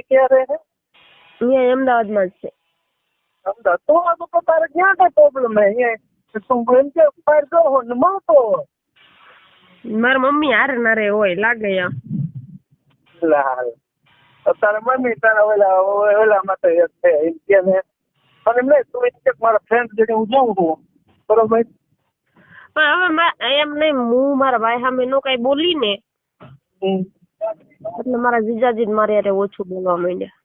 ક્યાં રહે છે? અહીંયા અમદાવાદમાં જ છે. અમદાવાદ તો તારે ક્યાં કઈ પ્રોબ્લેમ હે? અહીંયા તું એમ કે બહાર ગયો ને મળતો હોય. મારા મમ્મી હારે ના રે હોય લાગે એમ. તારા મમ્મી તારા ઓલા માટે એક છે એમ કે ને અને એમ નહીં તું એક મારા ફ્રેન્ડ જોડે હું જાઉં છું બરોબર. પણ હવે એમ નહીં હું મારા ભાઈ સામે નો કઈ બોલી ને એટલે મારા જીજાજી મારે યારે ઓછું બોલવા માંડ્યા.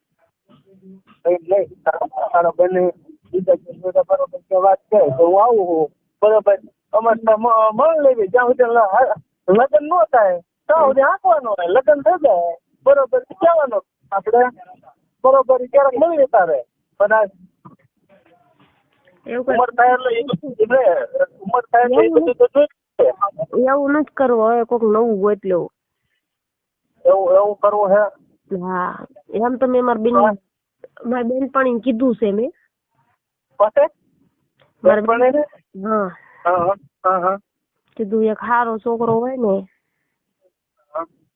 તારા બંને જીજાજી બરોબર કે વાત કરે તો હું આવું છું બરોબર. અમારે મળ લેવી જ્યાં સુધી લગ્ન ન થાય ત્યાં સુધી આંકવાનો હોય. લગ્ન થઈ જાય બરોબર કહેવાનો આપણે બરોબર ક્યારેક મળી લેતા રહે. પણ ઉંમર થાય એટલે બધું તો જોઈ એવું નથી કરવું. હવે કોઈક નવું ગોત લેવું. એવું કરવું હે? હા એમ તો મેં મારી બેનપણીને કીધું છે મેં. હા કીધું એક સારો છોકરો હોય ને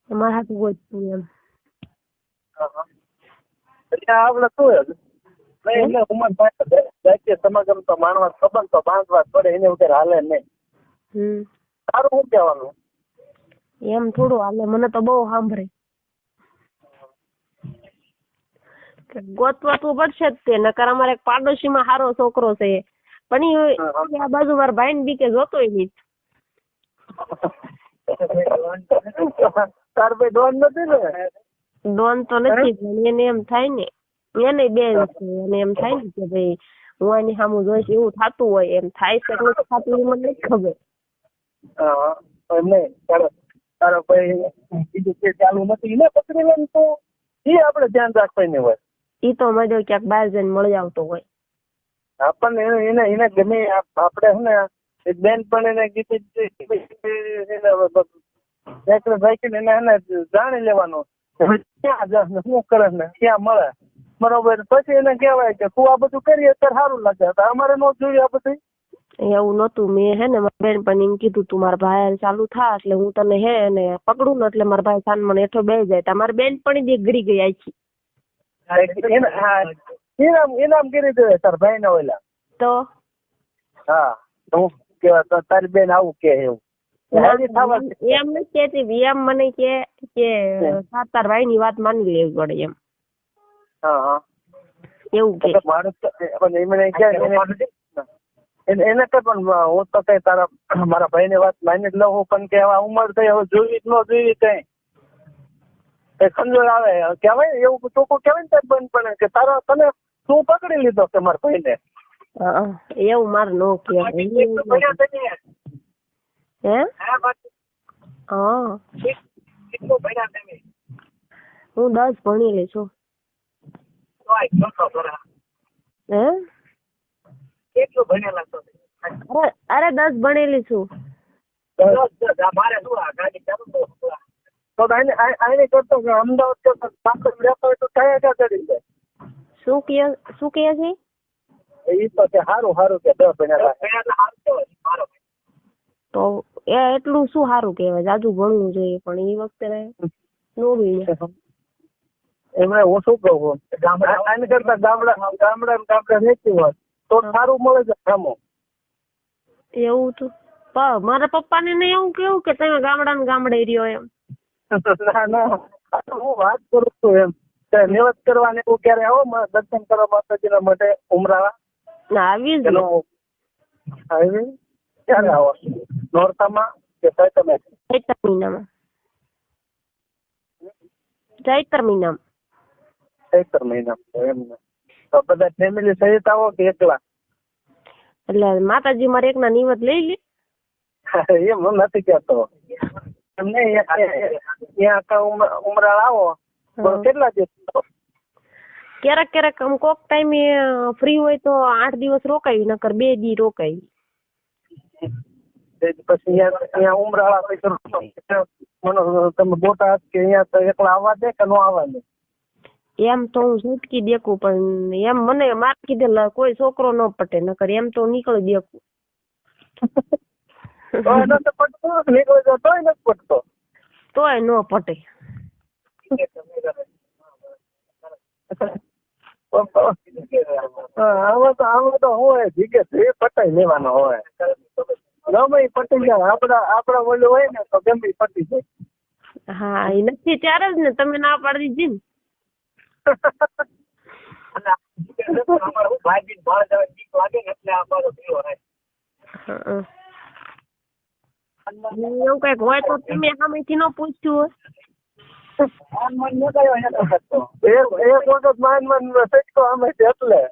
મારા હાથું ગોતતું એમ. આપડે શું એટલે ઉંમર થાય સમાગમ તો માણવા સંબંધ તો બાંધવા પડે એને વગર હાલે નહીં. સારું શું કહેવાનું એમ થોડું હાલે. મને તો બહુ સાંભળે ગોતવા તો પડશે જ તે. નકર અમારે એક પાડોશીમાં સારો છોકરો છે પણ આ બાજુ મારા ભાઈ ને બીકે જોતોય નહીં. તાર ભાઈ ડોન નથી ને? ડોન તો નથી પણ એને એમ થાય ને એને બેન છે અને એમ થાય ને કે ભાઈ હું એની સામું જોઈશ એવું થતું હોય. એમ થાય છે એટલે થતું મને નથી ખબર. તારો ભાઈ બીજું કે ચાલુ નથી ને પકડી લે તો એ આપડે ધ્યાન રાખવાની હોય. ઈ તો મળ્યો ક્યાંક બહાર જઈને મળી આવતો હોય. આપણને એને ગમે આપડે છે ને એક બેન પણ એને કીધું એને જાણી લેવાનું ક્યાં શું કરે ને ક્યાં મળે બરોબર. પછી એને કહેવાય કે તું આ બધું કરીએ અત્યારે સારું લાગે. અમારે ન જોયું આ બધું. એવું નતું. મેં હે ને મારા બેન પણ એમ કીધું તું મારા ભાઈ ચાલુ થા એટલે હું તને હે ને પકડું ને એટલે મારા ભાઈ સાન મને હેઠો બેસી જાય. તમારી બેન પણ ગળી ગઈ આખી. ઇનામ કરી દે તાર ભાઈ ના ઓલા તો હા હું કેવા તારી બેન આવું કે એવું એમ નથી કેતી. એમ મને કે તાર ભાઈ ની વાત માની લેવી પડે એમ. એવું કે એને કે પણ હું તો કઈ તારા મારા ભાઈ ની વાત માની જ લઉં પણ કે હવે ઉંમર થઈ હવે જોઈ ન જોઈ કઈ સમજણ આવે કેવાય એવું ચોખ્ખું કેવાય ને બંધ પડે કે તારા તને તું પકડી લીધો કે મારા ભાઈ ને. એવું મારે નો કહેવાય. હે હા હું 10 ભણેલી છું. હે કેટલું ભણેલા છો? અરે 10 ભણેલી છું. આને કરતો અમદાવાદ તો કયા કરી દે. શું કે છે એ તો સારું સારું કે 10 ભણેલા તો એ એટલું શું સારું કહેવાય. જાજુ ભણવું જોઈએ પણ એ વખતે નો ભણે. એમણે હું શું કહું આને કરતા ગામડા રહેતી હોય તો સારું મળે છે કામો. એવું તો મારા પપ્પા ને એવું કેવું કે તમે ગામડે રહ્યો એમ. ના હું વાત કરું છું એમ નિવત કરવાને એવું ક્યારે આવો દર્શન કરવા માતાજીના માટે ઉમરાળા આવી જ ક્યારે આવો? નોરતામાં કે ચૈત્ર મહિનામાં? ચૈત્ર મહિનામાં એમ તો બધા ફેમિલી સહિત આવો કે એકલા? એટલે માતાજી મારે એકના નિવત લઈ લે. એમ નથી કેતો એમને ઉમરાળ આવો કેટલા દિવસ? ક્યારેક કોક ટાઈમે ફ્રી હોય તો 8 દિવસ રોકાય નકર 2 દી રોકાય. પછી અહીંયા ઉમરાળા તમે બોટાદ કે અહીંયા એકલા આવવા દે કે ન આવવા દે? એમ તો હું છૂટકી દેખું પણ એમ મને માર કીધેલા કોઈ છોકરો ન પટે નકર એમ તો નીકળી દેખું. તોય ન પટે. આમાં તો હોય જીગે એ પટાઈ લેવાનો હોય ગમે ઈ પટી જાય આપડા ઓલું હોય ને તો ગમે ઈ પટી જાય. હા એ નથી ત્યારે જ ને તમે ના પાડી દીધી ને એવું કઈક હોય તો તમે સામેથી ન પૂછ્યું એક વખત માન સટકો અમે એટલે